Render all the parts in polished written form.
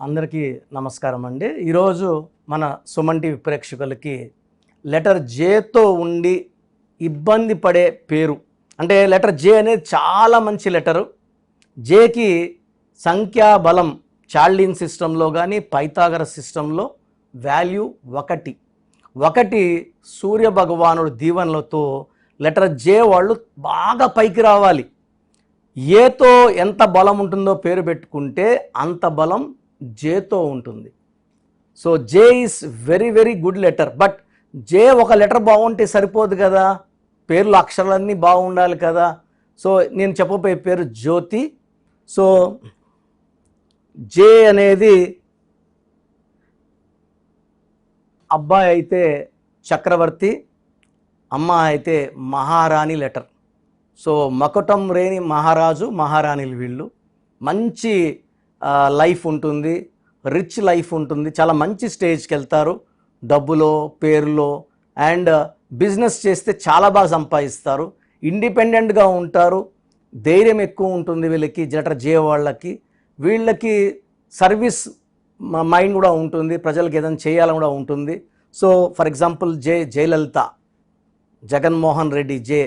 అందరికీ నమస్కారం అండి. ఈరోజు మన సుమన్ టీవీ ప్రేక్షకులకి లెటర్ జేతో ఉండి ఇబ్బంది పడే పేరు, అంటే లెటర్ జే అనేది చాలా మంచి లెటరు. జేకి సంఖ్యాబలం చార్లిన్ సిస్టంలో కానీ పైథాగరస్ సిస్టంలో వాల్యూ 1. 1 సూర్య భగవానుడు దీవెనలతో లెటర్ జే వాళ్ళు బాగా పైకి రావాలి. ఏతో ఎంత బలం ఉంటుందో పేరు పెట్టుకుంటే అంత బలం జేతో ఉంటుంది. So J is very very good letter. But J ఒక లెటర్ బాగుంటే సరిపోదు కదా, పేర్లు అక్షరాలన్నీ బాగుండాలి కదా. సో నేను చెప్పబోయే పేరు జ్యోతి. సో జే అనేది అబ్బాయి అయితే చక్రవర్తి, అమ్మ అయితే మహారాణి లెటర్. సో మకుటం రేని మహారాజు మహారాణిలు వీళ్ళు. మంచి లైఫ్ ఉంటుంది, రిచ్ లైఫ్ ఉంటుంది, చాలా మంచి స్టేజ్కి వెళ్తారు డబ్బులో పేరులో. అండ్ బిజినెస్ చేస్తే చాలా బాగా సంపాదిస్తారు, ఇండిపెండెంట్గా ఉంటారు, ధైర్యం ఎక్కువ ఉంటుంది వీళ్ళకి. లెటర్ జే వాళ్ళకి వీళ్ళకి సర్వీస్ మైండ్ కూడా ఉంటుంది, ప్రజలకు ఏదైనా చేయాలని కూడా ఉంటుంది. So for example Jayalalitha, Jaganmohan Reddy J.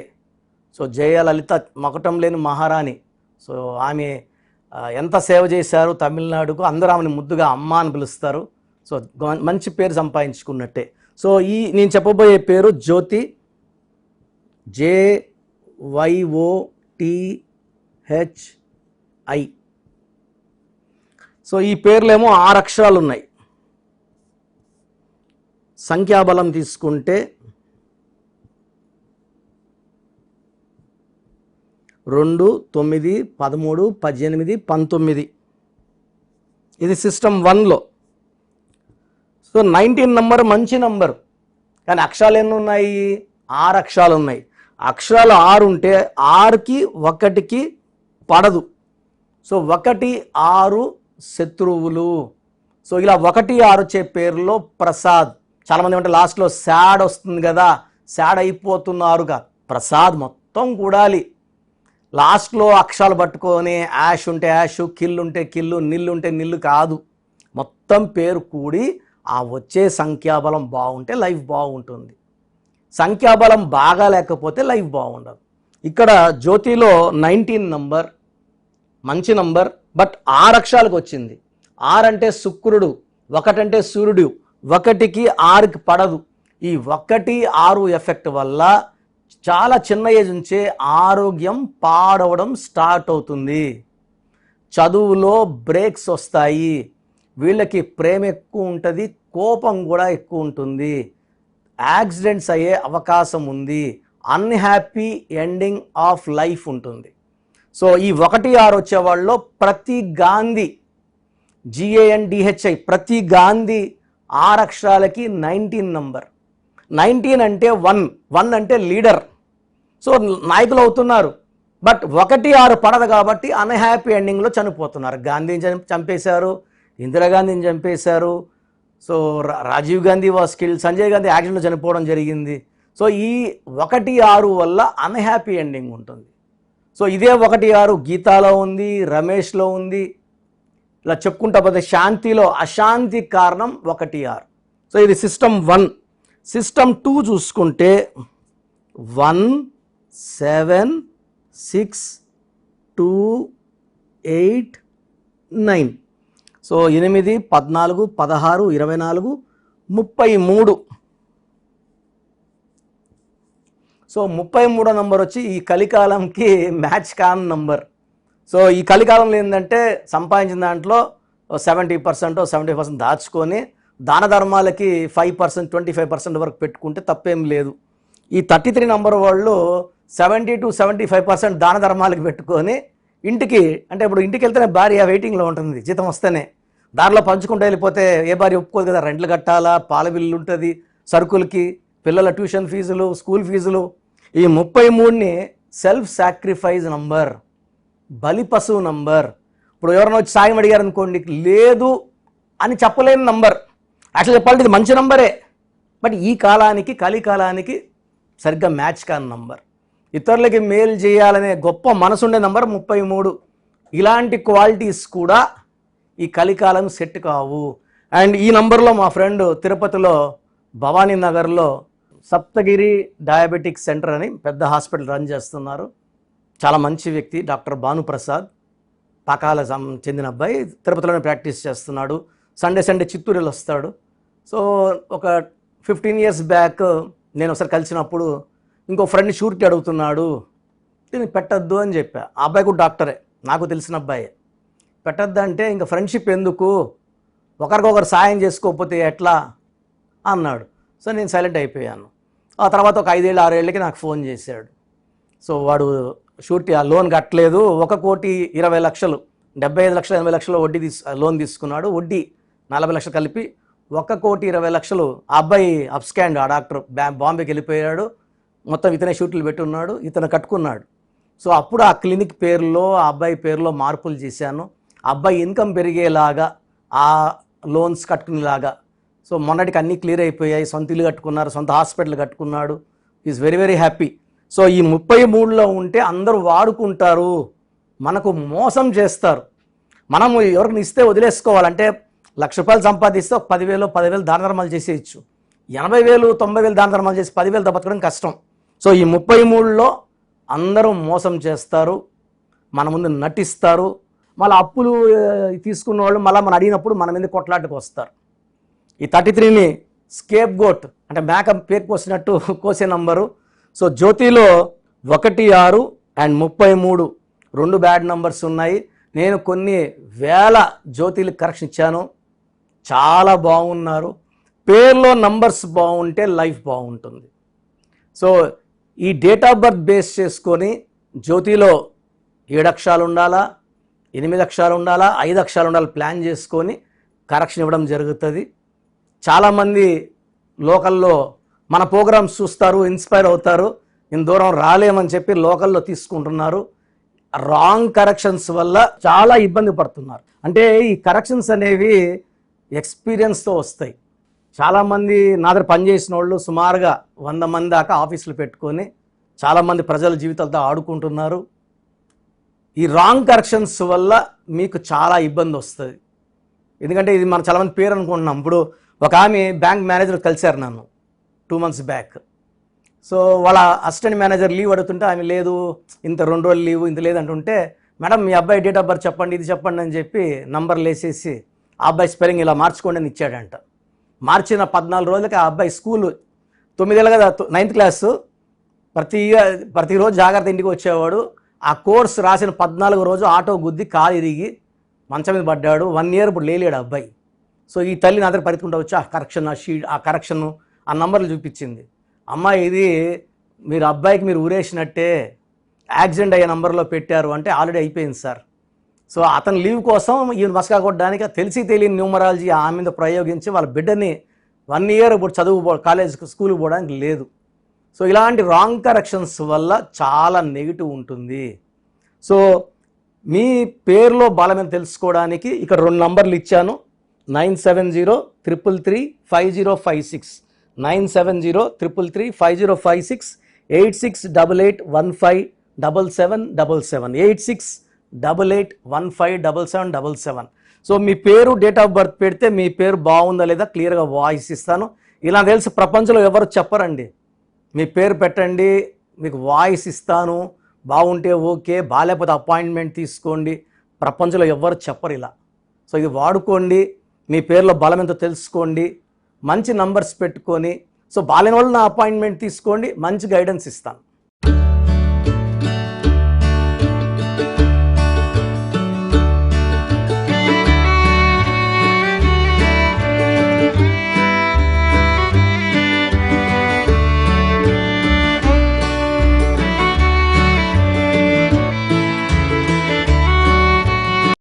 So Jayalalitha మకుటం లేని మహారాణి. సో ఆమె ఎంత సేవ చేశారు తమిళనాడుకు, అందరూ ఆమెను ముద్దుగా అమ్మ అని పిలుస్తారు. సో మంచి పేరు సంపాదించుకున్నట్టే. సో నేను చెప్పబోయే పేరు జ్యోతి, JYOTHI. సో ఈ పేర్లేమో 6 అక్షరాలు ఉన్నాయి. సంఖ్యాబలం తీసుకుంటే 2, 9, 13, 18, 19. ఇది సిస్టమ్ 1లో. సో 19 నంబర్ మంచి నంబర్, కానీ అక్షరాలు ఎన్ని ఉన్నాయి? 6 అక్షరాలు ఉన్నాయి. అక్షరాలు 6 ఉంటే 6కి 1కి పడదు. సో 1, 6 శత్రువులు. సో ఇలా 1, 6 వచ్చే పేరులో ప్రసాద్. చాలామంది అంటే లాస్ట్లో శాడ్ వస్తుంది కదా, శాడ్ అయిపోతున్నారుగా. ప్రసాద్ మొత్తం కూడాలి. లాస్ట్లో అక్షరాలు పట్టుకొని యాష్ ఉంటే యాష్, కిల్ ఉంటే కిల్లు, నిల్లు ఉంటే నిల్లు కాదు. మొత్తం పేరు కూడి ఆ వచ్చే సంఖ్యాబలం బాగుంటే లైఫ్ బాగుంటుంది. సంఖ్యాబలం బాగా లేకపోతే లైఫ్ బాగుండదు. ఇక్కడ జ్యోతిలో 19 నంబర్ మంచి నంబర్, బట్ 6 అక్షరాలకు వచ్చింది. 6 అంటే శుక్రుడు, 1 అంటే సూర్యుడు, 1కి 6కి పడదు. ఈ 1, 6 ఎఫెక్ట్ వల్ల చాలా చిన్న ఏజ్ నుంచే ఆరోగ్యం పాడవడం స్టార్ట్ అవుతుంది. చదువులో బ్రేక్స్ వస్తాయి. వీళ్ళకి ప్రేమ ఎక్కువ ఉంటుంది, కోపం కూడా ఎక్కువ ఉంటుంది, యాక్సిడెంట్స్ అయ్యే అవకాశం ఉంది, అన్హ్యాపీ ఎండింగ్ ఆఫ్ లైఫ్ ఉంటుంది. సో ఈ 1, 6 వచ్చే వాళ్ళలో ప్రతి గాంధీ, GANDHI, ప్రతి గాంధీ 6 అక్షరాలకి 19 నంబర్. 19 అంటే 1 అంటే లీడర్. సో నాయకులు అవుతున్నారు. బట్ 1, 6 పడదు కాబట్టి అన్హ్యాపీ ఎండింగ్లో చనిపోతున్నారు. గాంధీని చంపేశారు, ఇందిరాగాంధీని చంపేశారు. So Rajiv Gandhi was killed, Sanjay Gandhi యాక్సిడెంట్లో చనిపోవడం జరిగింది. సో ఈ 1, 6 వల్ల అన్హ్యాపీ ఎండింగ్ ఉంటుంది. సో ఇదే 1, 6 గీతాలో ఉంది, రమేష్లో ఉంది. ఇలా చెప్పుకుంటా పోతే శాంతిలో అశాంతి కారణం 1, 6. సో ఇది సిస్టమ్ 1. సిస్టమ్ 2 చూసుకుంటే 1, 7, 6, 2, 8, 9. సో 8, 14, 16, 24, 33. సో 33 నంబర్ వచ్చి ఈ కలికాలంకి మ్యాచ్ కాని నంబర్. సో ఈ కలికాలంలో ఏంటంటే సంపాదించిన దాంట్లో 70%, 70% దాచుకొని దాన ధర్మాలకి 5%, 25% వరకు పెట్టుకుంటే తప్పేం లేదు. ఈ 33 నంబర్ వాళ్ళు 70 to 75% దాన ధర్మాలకు పెట్టుకొని ఇంటికి, అంటే ఇప్పుడు ఇంటికి వెళ్తేనే భార్య వెయిటింగ్లో ఉంటుంది, జీతం వస్తేనే. దారిలో పంచుకుంటూ వెళ్ళిపోతే ఏ భార్య ఒప్పుకోదు కదా, రెంట్లు కట్టాలా, పాల బిల్లు ఉంటుంది, సరుకులకి, పిల్లల ట్యూషన్ ఫీజులు, స్కూల్ ఫీజులు. ఈ 33ని సెల్ఫ్ సాక్రిఫైస్ నంబర్, బలి పశువు నంబర్. ఇప్పుడు ఎవరైనా వచ్చి సాయం అడిగారు అనుకోండి, లేదు అని చెప్పలేని నంబర్. యాక్చువల్ చెప్పాలంటే ఇది మంచి నంబరే, బట్ ఈ కాలానికి, కలికాలానికి సరిగ్గా మ్యాచ్ కాని నంబర్. ఇతరులకి మేలు చేయాలనే గొప్ప మనసుండే నంబర్ 33. ఇలాంటి క్వాలిటీస్ కూడా ఈ కలికాలం సెట్ కావు. అండ్ ఈ నంబర్లో మా ఫ్రెండ్ తిరుపతిలో భవానీ నగర్లో సప్తగిరి డయాబెటిక్ సెంటర్ అని పెద్ద హాస్పిటల్ రన్ చేస్తున్నారు. చాలా మంచి వ్యక్తి, డాక్టర్ భానుప్రసాద్, పాకాల చెందిన అబ్బాయి, తిరుపతిలోనే ప్రాక్టీస్ చేస్తున్నాడు. సండే చిత్తూరులో వస్తాడు. సో ఒక 15 years బ్యాక్ నేను ఒకసారి కలిసినప్పుడు ఇంకో ఫ్రెండ్ షూరిటీ అడుగుతున్నాడు, దీన్ని పెట్టద్దు అని చెప్పా. ఆ అబ్బాయి కూడా డాక్టరే, నాకు తెలిసిన అబ్బాయి. పెట్టద్దు అంటే ఇంకా ఫ్రెండ్షిప్ ఎందుకు, ఒకరికొకరు సాయం చేసుకోకపోతే ఎట్లా అన్నాడు. సో నేను సైలెంట్ అయిపోయాను. ఆ తర్వాత ఒక 5-6 ఏళ్ళకి నాకు ఫోన్ చేశాడు. సో వాడు షూరిటీ ఆ లోన్ కట్టలేదు, 1,20,00,000 75 లక్షలు 80 లక్షలు వడ్డీ లోన్ తీసుకున్నాడు. వడ్డీ 40 లక్షలు కలిపి 1,20,00,000. ఆ అబ్బాయి అప్స్కాండ్, ఆ డాక్టర్ బాంబేకి వెళ్ళిపోయాడు. మొత్తం ఇతనే షూట్లు పెట్టి ఉన్నాడు, ఇతను కట్టుకున్నాడు. సో అప్పుడు ఆ క్లినిక్ పేరులో ఆ అబ్బాయి పేరులో మార్పులు చేశాను. ఆ అబ్బాయి ఇన్కమ్ పెరిగేలాగా, ఆ లోన్స్ కట్టుకునేలాగా. సో మొన్నటికి అన్నీ క్లియర్ అయిపోయాయి, సొంత ఇల్లు కట్టుకున్నారు, సొంత హాస్పిటల్ కట్టుకున్నాడు. Is very very happy. So ఈ 33లో ఉంటే అందరూ వాడుకుంటారు, మనకు మోసం చేస్తారు. మనము ఎవరిని ఇస్తే వదిలేసుకోవాలంటే ₹1,00,000 సంపాదిస్తే 10,000 దాన ధర్మాలు చేసేయచ్చు. 80,000 90,000 దాన ధర్మాలు చేసి 10,000 బతకడం కష్టం. సో ఈ 33లో అందరూ మోసం చేస్తారు, మన ముందు నటిస్తారు. మళ్ళీ అప్పులు తీసుకున్న వాళ్ళు మళ్ళీ మనం అడిగినప్పుడు మన మీద కొట్లాటకు వస్తారు. ఈ 33ని స్కేప్ గోట్ అంటే మేక పేరు కోసినట్టు కోసే నంబరు. సో జ్యోతిలో 1, 6 అండ్ 33 2 బ్యాడ్ నంబర్స్ ఉన్నాయి. నేను కొన్ని వేల జ్యోతిలకు కరెక్షన్ ఇచ్చాను, చాలా బాగున్నారు. పేర్లో నంబర్స్ బాగుంటే లైఫ్ బాగుంటుంది. సో ఈ డేట్ ఆఫ్ బర్త్ బేస్ చేసుకొని జ్యోతిలో 7 అక్షరాలు ఉండాలా, 8 అక్షరాలు ఉండాలా, 5 అక్షరాలు ఉండాలి, ప్లాన్ చేసుకొని కరెక్షన్ ఇవ్వడం జరుగుతుంది. చాలామంది లోకల్లో మన ప్రోగ్రామ్స్ చూస్తారు, ఇన్స్పైర్ అవుతారు, ఇంత దూరం రాలేమని చెప్పి లోకల్లో తీసుకుంటున్నారు. రాంగ్ కరెక్షన్స్ వల్ల చాలా ఇబ్బంది పడుతున్నారు. అంటే ఈ కరెక్షన్స్ అనేవి ఎక్స్పీరియన్స్తో వస్తాయి. చాలామంది నా దగ్గర పనిచేసిన వాళ్ళు సుమారుగా 100 మంది దాకా ఆఫీసులు పెట్టుకొని చాలామంది ప్రజల జీవితాలతో ఆడుకుంటున్నారు. ఈ రాంగ్ కరెక్షన్స్ వల్ల మీకు చాలా ఇబ్బంది వస్తుంది. ఎందుకంటే ఇది మనం చాలామంది పేరు అనుకుంటున్నాం. ఇప్పుడు ఒక ఆమె బ్యాంక్ మేనేజర్ కలిశారు నన్ను 2 months బ్యాక్. సో వాళ్ళ అసిస్టెంట్ మేనేజర్ లీవ్ అడుగుతుంటే ఆమె లేదు, ఇంత 2 రోజులు లీవ్, ఇంత లేదంటుంటే, మేడం మీ అబ్బాయి డేట్ ఆఫ్ బర్త్ చెప్పండి, ఇది చెప్పండి అని చెప్పి నంబర్లు వేసేసి ఆ అబ్బాయి స్పెల్లింగ్ ఇలా మార్చుకోండి అని ఇచ్చాడంట. మార్చిన 14 రోజులకి ఆ అబ్బాయి స్కూల్ 9 ఏళ్ళ కదా, 9th క్లాసు, ప్రతిరోజు జాగ్రత్త ఇంటికి వచ్చేవాడు. ఆ కోర్స్ రాసిన 14వ రోజు ఆటో గుద్ది కాలు ఇరిగి మంచం మీద పడ్డాడు. 1 year ఇప్పుడు లేలేడు అబ్బాయి. సో ఈ తల్లి నా దగ్గర పరిగెత్తుకుంటూ వచ్చి ఆ కరెక్షన్ ఆ నంబర్లు చూపించింది. అమ్మ ఇది మీరు అబ్బాయికి మీరు ఊరేసినట్టే, యాక్సిడెంట్ అయ్యే నంబర్లో పెట్టారు అంటే ఆల్రెడీ అయిపోయింది సార్. సో అతని లీవ్ కోసం ఈయన మస్కా కొట్టడానికి తెలిసి తెలియని న్యూమరాలజీ ఆమె మీద ప్రయోగించి వాళ్ళ బిడ్డని 1 year ఇప్పుడు స్కూల్కి పోవడానికి లేదు. సో ఇలాంటి రాంగ్ కరెక్షన్స్ వల్ల చాలా నెగిటివ్ ఉంటుంది. సో మీ పేరులో బలమైన తెలుసుకోవడానికి ఇక్కడ 2 నంబర్లు ఇచ్చాను. 9703335056 9703335056 8688157777 8688157777. సో మీ పేరు డేట్ ఆఫ్ బర్త్ పెడితే మీ పేరు బాగుందా లేదా క్లియర్గా వాయిస్ ఇస్తాను. ఇలా తెలిసి ప్రపంచంలో ఎవరు చెప్పరండి. మీ పేరు పెట్టండి, మీకు వాయిస్ ఇస్తాను, బాగుంటే ఓకే, బాగాలేకపోతే అపాయింట్మెంట్ తీసుకోండి. ప్రపంచంలో ఎవరు చెప్పరు ఇలా. సో ఇది వాడుకోండి, మీ పేరులో బలం ఎంతో తెలుసుకోండి, మంచి నంబర్స్ పెట్టుకొని. సో బాగాలేని వాళ్ళు నా అపాయింట్మెంట్ తీసుకోండి, మంచి గైడెన్స్ ఇస్తాను.